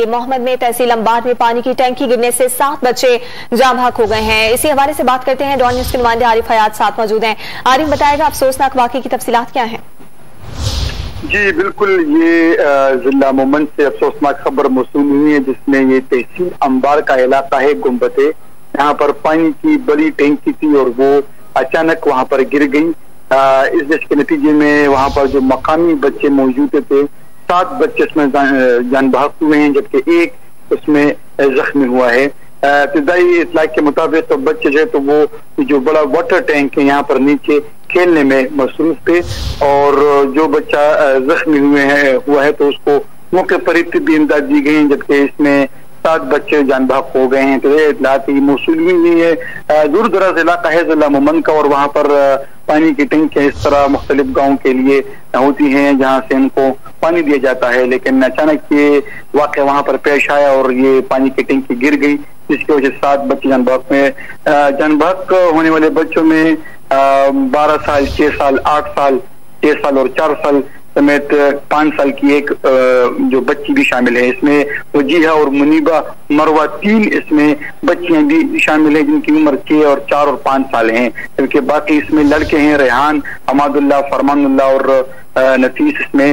मोहम्मद में तहसील अंबार में पानी की टंकी गिरने से 7 बच्चे जाँ भाग हो गए हैं। इसी हवाले से बात करते हैं। डॉन न्यूज के नुमाइंदे आरिफ हयात साथ मौजूद हैं। आरिफ बताएगा अफसोसनाक वाक़े की तफसीलात क्या हैं? जी बिल्कुल, ये जिला मोमन से अफसोसनाक खबर मौसूल हुई है जिसमें ये तहसील अंबार का इलाका है गुम्बते। यहाँ पर पानी की बड़ी टंकी थी और वो अचानक वहाँ पर गिर गई। इस जिसके नतीजे में वहाँ पर जो मकामी बच्चे मौजूद थे 7 बच्चे उसमें जान बहक हुए हैं, जबकि एक उसमें जख्मी हुआ है। इब्तदाई इत्तला के मुताबिक तो बच्चे जो है तो वो जो बड़ा वाटर टैंक है यहाँ पर नीचे खेलने में मसरूफ थे और जो बच्चा जख्मी हुआ है तो उसको मौके पर तिब्बी इमदाद दी गई है, जबकि इसमें 7 बच्चे जान बहक हो गए हैं। तो ये इत्तलात मौसूल हुई है। दूर दराज इलाका है जिला मोमन का और वहाँ पर पानी की टंकियां इस तरह मुख्तलिफ गाँव के लिए होती हैं जहाँ से इनको पानी दिया जाता है, लेकिन अचानक ये वाक़या वहाँ पर पेश आया और ये पानी की टंकी गिर गई, जिसकी वजह से 7 बच्चे जान बहक होने वाले बच्चों में 12 साल, 6 साल, 8 साल, 6 साल और 4 साल समेत 5 साल की एक जो बच्ची भी शामिल है। इसमें वजीहा और मुनीबा मरवा 3 इसमें बच्चियां भी शामिल हैं जिनकी उम्र 6 और 4 और 5 साल हैं, जबकि बाकी इसमें लड़के हैं रेहान, हमादुल्लाह, फरमानुल्लाह और नफीस इसमें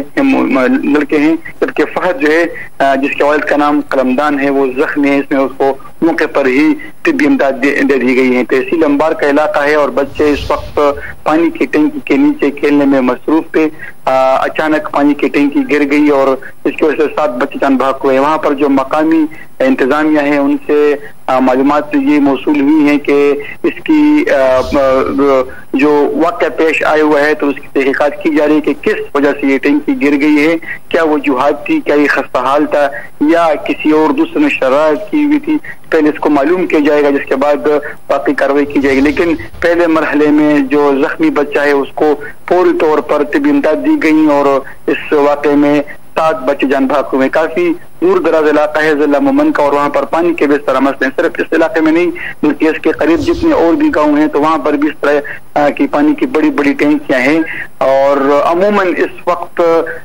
लड़के हैं, जबकि फहद जो है जिसके वालिद का नाम कलमदान है वो जख्मी है। इसमें उसको मौके पर ही तिब्बी इमदाद दे दी गई है। तहसील अंबार का इलाका है और बच्चे इस वक्त पानी की टंकी के नीचे खेलने में मसरूफ थे। अचानक पानी की टंकी गिर गई और इसकी वजह से 7 बच्चे जान बहक हुए। वहाँ पर जो मकामी इंतजामिया है उनसे मालूमात ये मौसूल हुई है कि इसकी जो वाक़या पेश आया हुआ है तो उसकी तहकीकात की जा रही है कि किस वजह से ये टंकी गिर गई है, क्या वजूहात थी, क्या ये खस्ता हाल था या किसी और दूसरे ने शरारत की हुई थी। पहले इसको मालूम किया जाएगा, जिसके बाद बाकी कार्रवाई की जाएगी। लेकिन पहले मरहले में जो जख्मी बच्चा है उसको पूरी तौर पर तिब्बी इमदाद दी गई और इस वाक़े में 7 बच्चे जान बहक हुए। काफी दूर दराज इलाका है जिला मोमन का और वहाँ पर पानी के बेहतर मसले सिर्फ इस इलाके में नहीं बल्कि इसके करीब जितने और भी गाँव हैं तो वहाँ पर भी इस तरह की पानी की बड़ी बड़ी टंकियां हैं। और अमूमन इस वक्त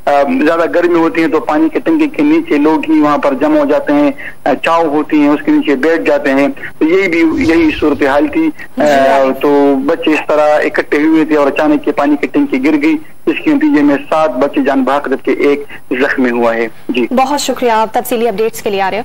ज्यादा गर्मी होती है तो पानी की टंकी के नीचे लोग ही वहाँ पर जमा हो जाते हैं, छाव होती है उसके नीचे बैठ जाते हैं। तो यही सूरत हाल थी। तो बच्चे इस तरह इकट्ठे हुए थे और अचानक ये पानी की टंकी गिर गई, जिसके नतीजे में 7 बच्चे जान बहक जबकि एक जख्मी हुआ है। जी बहुत शुक्रिया तफसीली अपडेट्स के लिए आरिफ।